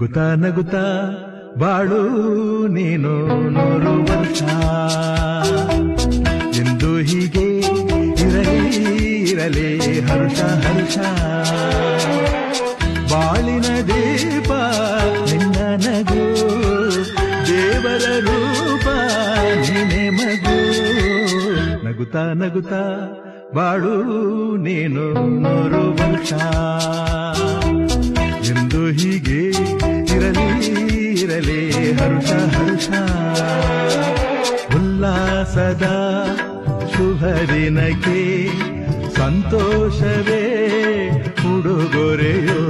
ನಗುತ್ತಾ ನಗುತ್ತಾ ಬಾಳು ನೀನು 100 ವರ್ಷ ಎಂದು ಹೀಗೆ ಇರಲಿ ಇರಲಿ ಹರ್ಷ ಹರ್ಷ ಬಾಳಿನ ದೀಪ ನಿನ್ನ ನಗು ದೇವರ ರೂಪ ನೀನೆ ಮಗು ನಗುತ್ತಾ ನಗುತ್ತಾ ಬಾಳು ನೀನು 100 ವರ್ಷ ಎಂದು ಹೀಗೆ ಇರಲಿ ಇರಲಿ ಹರ್ಷ ಹರ್ಷ ಉಲ್ಲಾಸದ ಶುಭ ದಿನಕ್ಕೆ ಸಂತೋಷವೇ ಉಡುಗೊರೆಯೋ